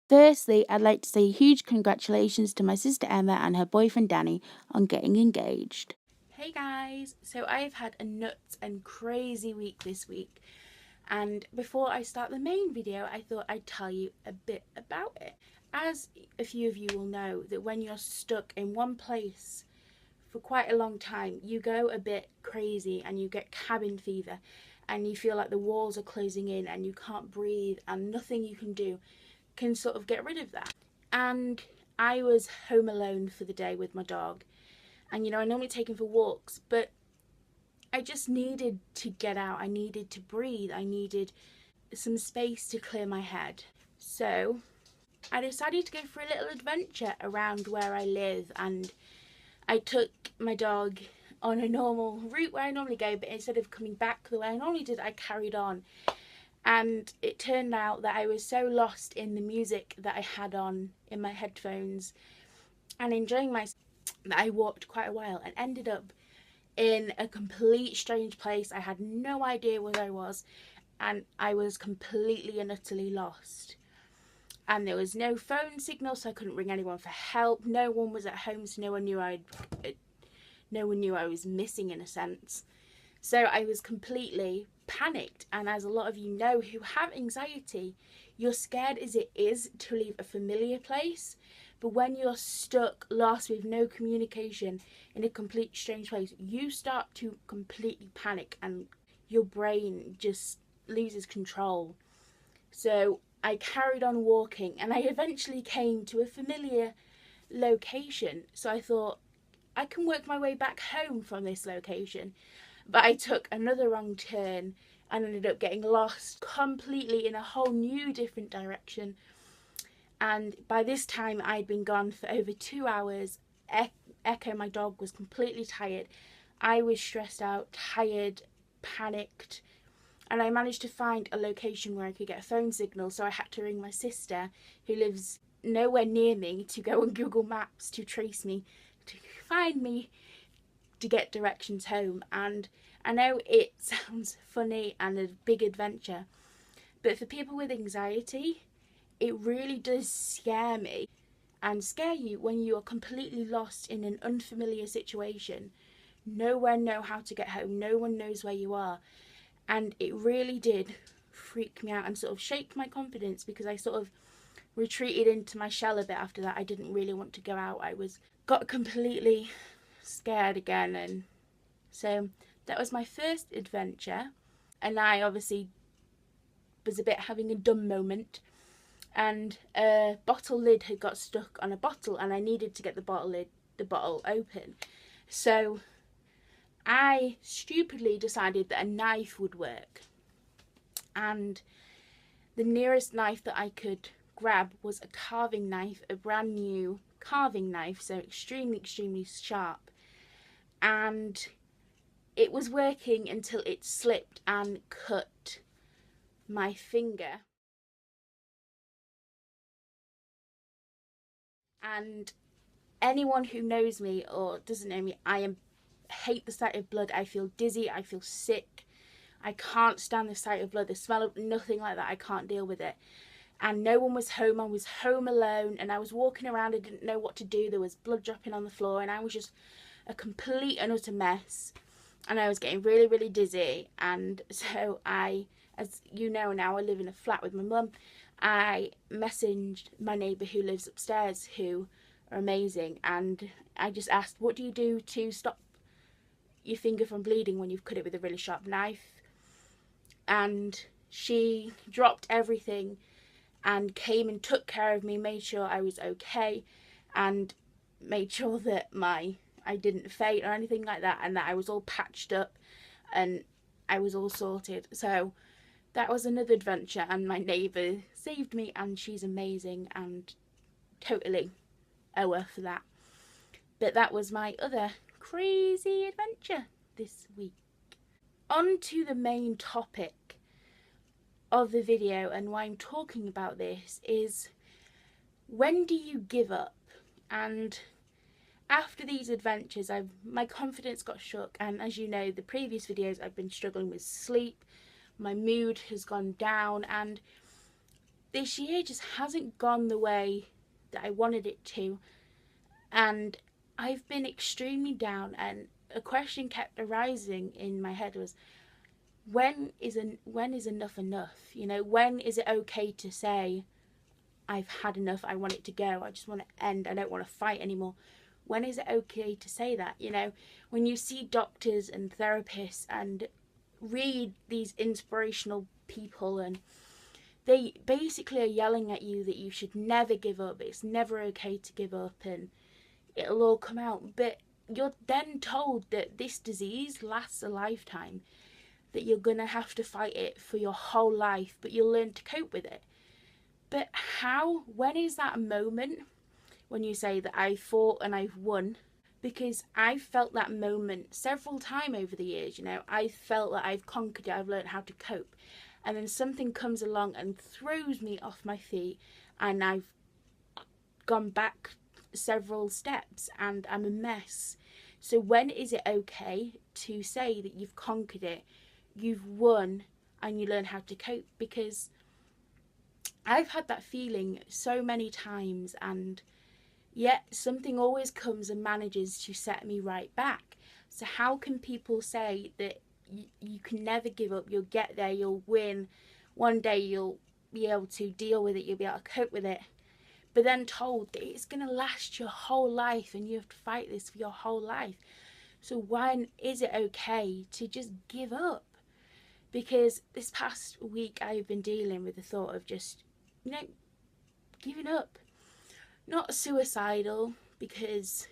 Firstly, I'd like to say a huge congratulations to my sister Emma and her boyfriend Danny on getting engaged. Hey guys, so I've had a nuts and crazy week this week, and before I start the main video I thought I'd tell you a bit about it. As a few of you will know, that when you're stuck in one place for quite a long time, you go a bit crazy and you get cabin fever and you feel like the walls are closing in and you can't breathe and nothing you can do can sort of get rid of that. And I was home alone for the day with my dog, and I normally take him for walks, but I just needed to get out. I needed to breathe. I needed some space to clear my head. So I decided to go for a little adventure around where I live, and I took my dog on a normal route where I normally go, but instead of coming back the way I normally did, I carried on. And it turned out that I was so lost in the music that I had on in my headphones and enjoying myself that I walked quite a while and ended up in a complete strange place. I had no idea where I was, and I was completely and utterly lost. And there was no phone signal, so I couldn't ring anyone for help. No one was at home, so no one knew I was missing, in a sense. So I was completely panicked, and as a lot of you know who have anxiety, you're scared as it is to leave a familiar place, but when you're stuck, lost, with no communication in a complete strange place, you start to completely panic and your brain just loses control. So I carried on walking and I eventually came to a familiar location, so I thought I can work my way back home from this location. But I took another wrong turn and ended up getting lost completely in a whole new different direction. And by this time I'd been gone for over 2 hours. Echo, my dog, was completely tired. I was stressed out, tired, panicked, and I managed to find a location where I could get a phone signal, so I had to ring my sister, who lives nowhere near me, to go on Google Maps to trace me, to find me, to get directions home. And I know it sounds funny and a big adventure, but for people with anxiety, it really does scare me and scare you when you are completely lost in an unfamiliar situation. No one knows how to get home, no one knows where you are, and it really did freak me out and sort of shake my confidence, because I sort of retreated into my shell a bit after that. I didn't really want to go out. Got completely scared again, and so that was my first adventure, and I obviously was a bit having a dumb moment, and a bottle lid had got stuck on a bottle and I needed to get the bottle open. So I stupidly decided that a knife would work, and the nearest knife that I could grab was a carving knife, a brand new carving knife, so extremely sharp. And it was working until it slipped and cut my finger. And anyone who knows me or doesn't know me, hate the sight of blood. I feel dizzy, I feel sick, I can't stand the sight of blood, the smell of nothing like that. I can't deal with it. And no one was home. I was home alone and I was walking around. I didn't know what to do. There was blood dropping on the floor and I was just a complete and utter mess, and I was getting really dizzy. And so I, as you know now, I live in a flat with my mum. I messaged my neighbour who lives upstairs, who are amazing, and I just asked, what do you do to stop your finger from bleeding when you've cut it with a really sharp knife? And she dropped everything and came and took care of me, made sure I was okay, and made sure that I didn't faint or anything like that, and that I was all patched up and I was all sorted. So that was another adventure, and my neighbour saved me, and she's amazing, and totally owe her for that. But that was my other crazy adventure this week. On to the main topic of the video, and why I'm talking about this is, when do you give up? And after these adventures, my confidence got shook, and as you know, the previous videos, I've been struggling with sleep, my mood has gone down, and this year just hasn't gone the way that I wanted it to, and I've been extremely down, and a question kept arising in my head was, when is enough enough? You know, when is it okay to say I've had enough, I want it to go, I just want to end, I don't want to fight anymore? When is it okay to say that? You know, when you see doctors and therapists and read these inspirational people, and they basically are yelling at you that you should never give up, it's never okay to give up, and it'll all come out. But you're then told that this disease lasts a lifetime, that you're gonna have to fight it for your whole life, but you'll learn to cope with it. But how? When is that moment when you say that I fought and I've won? Because I've felt that moment several times over the years. You know, I've felt that I've conquered it, I've learned how to cope, and then something comes along and throws me off my feet, and I've gone back several steps and I'm a mess. So when is it okay to say that you've conquered it, you've won, and you learn how to cope? Because I've had that feeling so many times, and yet something always comes and manages to set me right back. So how can people say that you can never give up, you'll get there, you'll win, one day you'll be able to deal with it, you'll be able to cope with it, but then told that it's going to last your whole life and you have to fight this for your whole life? So when is it okay to just give up? Because this past week I've been dealing with the thought of just, you know, giving up. Not suicidal, because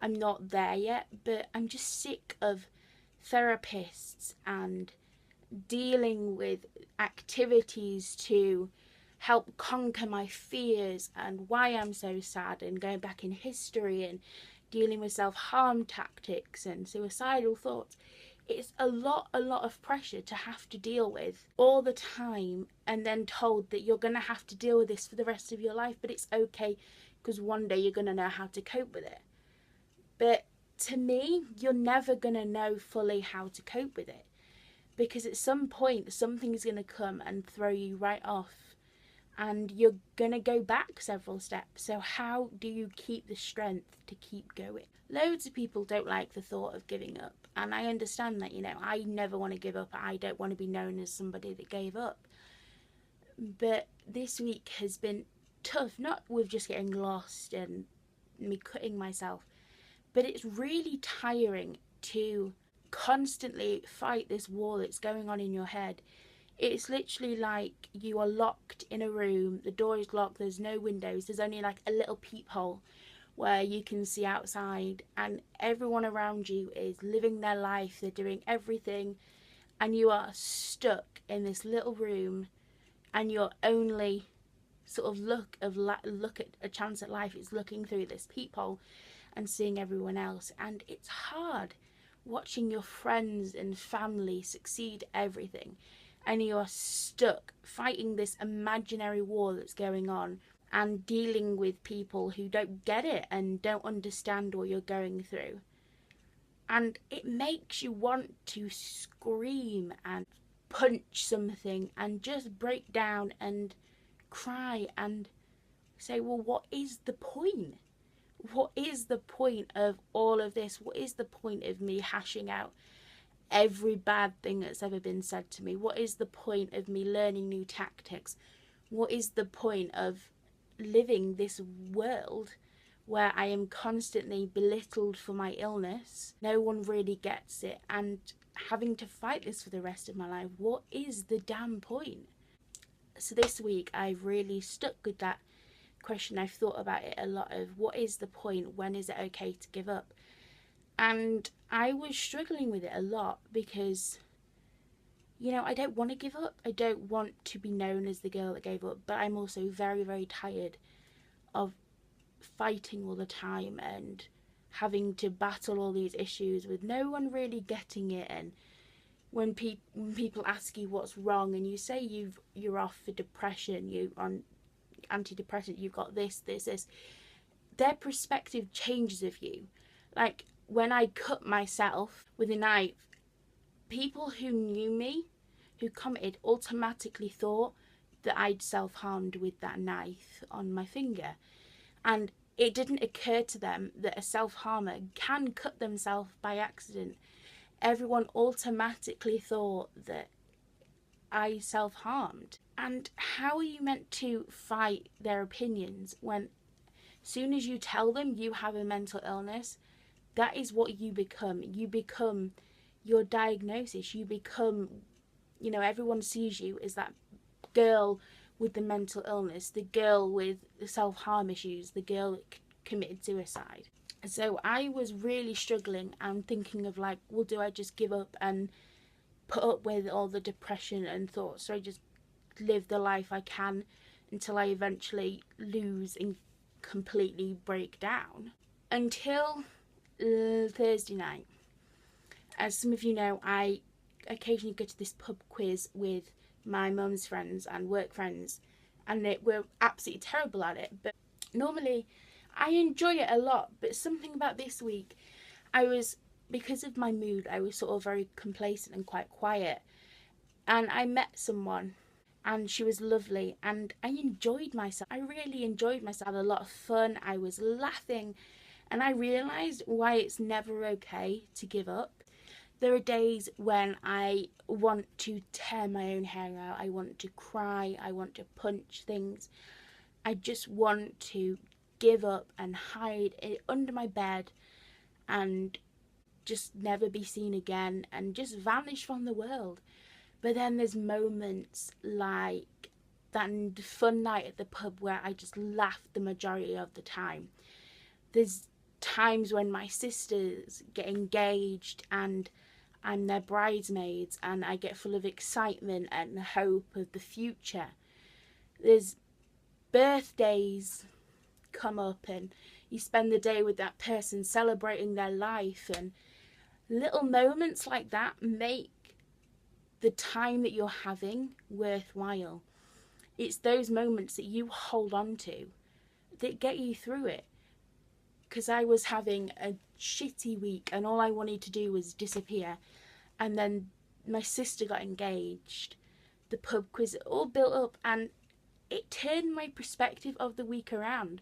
I'm not there yet, but I'm just sick of therapists and dealing with activities to help conquer my fears and why I'm so sad, and going back in history and dealing with self-harm tactics and suicidal thoughts. It's a lot of pressure to have to deal with all the time, and then told that you're going to have to deal with this for the rest of your life, but it's okay because one day you're going to know how to cope with it. But to me, you're never going to know fully how to cope with it, because at some point something is going to come and throw you right off, and you're going to go back several steps. So how do you keep the strength to keep going? Loads of people don't like the thought of giving up, and I understand that. You know, I never want to give up. I don't want to be known as somebody that gave up. But this week has been tough, not with just getting lost and me cutting myself, but it's really tiring to constantly fight this war that's going on in your head. It's literally like you are locked in a room, the door is locked, there's no windows, there's only like a little peephole where you can see outside, and everyone around you is living their life, they're doing everything, and you are stuck in this little room, and your only sort of look at a chance at life is looking through this peephole and seeing everyone else. And it's hard watching your friends and family succeed everything, and you are stuck fighting this imaginary war that's going on, and dealing with people who don't get it and don't understand what you're going through. And it makes you want to scream and punch something and just break down and cry and say, well, what is the point? What is the point of all of this? What is the point of me hashing out every bad thing that's ever been said to me? What is the point of me learning new tactics? What is the point of living this world where I am constantly belittled for my illness? No one really gets it, and having to fight this for the rest of my life. What is the damn point? So this week I've really stuck with that question. I've thought about it a lot, of what is the point? When is it okay to give up? And I was struggling with it a lot, because, you know, I don't want to give up. I don't want to be known as the girl that gave up, but I'm also very, very tired of fighting all the time and having to battle all these issues with no one really getting it. And when people ask you what's wrong, and you say you're off for depression, you on antidepressant, you've got this, their perspective changes of you. Like when I cut myself with a knife, people who knew me, who commented, automatically thought that I'd self-harmed with that knife on my finger. And it didn't occur to them that a self-harmer can cut themselves by accident. Everyone automatically thought that I self-harmed. And how are you meant to fight their opinions when soon as you tell them you have a mental illness, that is what you become. You become your diagnosis. You become, everyone sees you as that girl with the mental illness, the girl with the self-harm issues, the girl that committed suicide. So I was really struggling and thinking of like, well, do I just give up and put up with all the depression and thoughts, so I just live the life I can until I eventually lose and completely break down? Until Thursday night. As some of you know, I occasionally go to this pub quiz with my mum's friends and work friends, and we're absolutely terrible at it, but normally I enjoy it a lot. But something about this week, because of my mood, I was sort of very complacent and quite quiet, and I met someone and she was lovely and I enjoyed myself. I really enjoyed myself. I had a lot of fun. I was laughing, and I realised why it's never okay to give up. There are days when I want to tear my own hair out. I want to cry. I want to punch things. I just want to give up and hide it under my bed and just never be seen again and just vanish from the world. But then there's moments like that fun night at the pub where I just laughed the majority of the time. There's times when my sisters get engaged and I'm their bridesmaids and I get full of excitement and hope of the future. There's birthdays come up and you spend the day with that person celebrating their life, and little moments like that make the time that you're having worthwhile. It's those moments that you hold on to that get you through it. Because I was having a shitty week and all I wanted to do was disappear, and then my sister got engaged, the pub quiz, it all built up, and it turned my perspective of the week around.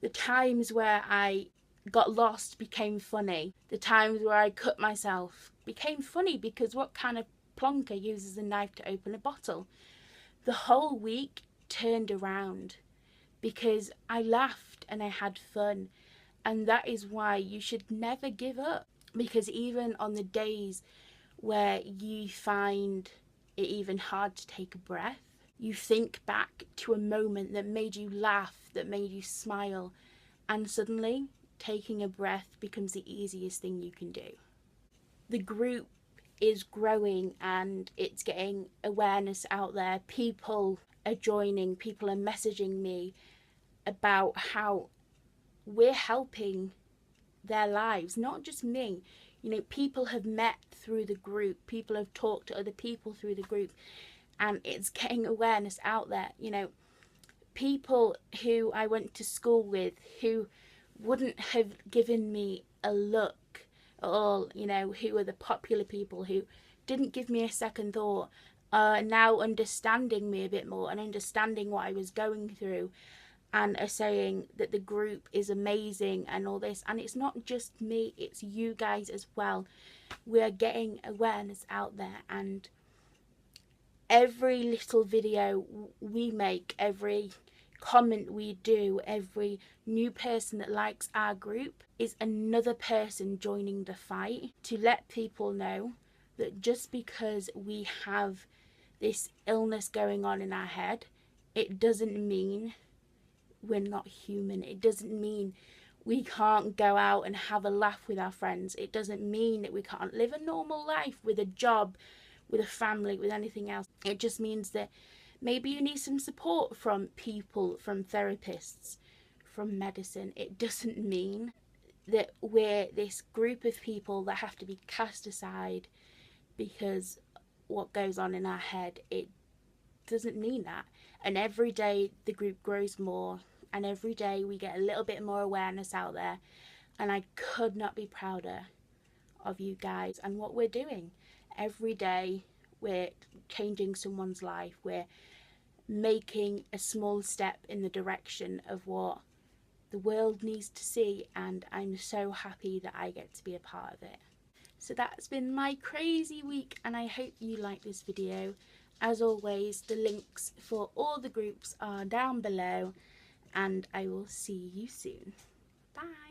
The times where I got lost became funny. The times where I cut myself became funny, because what kind of plonker uses a knife to open a bottle? The whole week turned around because I laughed and I had fun. And that is why you should never give up, because even on the days where you find it even hard to take a breath, you think back to a moment that made you laugh, that made you smile, and suddenly taking a breath becomes the easiest thing you can do. The group is growing and it's getting awareness out there. People are joining, people are messaging me about how we're helping their lives, not just me. People have met through the group, people have talked to other people through the group, and it's getting awareness out there. People who I went to school with who wouldn't have given me a look at all, who are the popular people who didn't give me a second thought, are now understanding me a bit more and understanding what I was going through, and are saying that the group is amazing and all this. And it's not just me, it's you guys as well. We're getting awareness out there, and every little video we make, every comment we do, every new person that likes our group is another person joining the fight to let people know that just because we have this illness going on in our head, it doesn't mean we're not human. It doesn't mean we can't go out and have a laugh with our friends. It doesn't mean that we can't live a normal life with a job, with a family, with anything else. It just means that maybe you need some support from people, from therapists, from medicine. It doesn't mean that we're this group of people that have to be cast aside because what goes on in our head. It doesn't mean that. And every day the group grows more, and every day we get a little bit more awareness out there, and I could not be prouder of you guys and what we're doing. Every day we're changing someone's life, we're making a small step in the direction of what the world needs to see, and I'm so happy that I get to be a part of it. So that's been my crazy week, and I hope you like this video. As always, the links for all the groups are down below, and I will see you soon. Bye!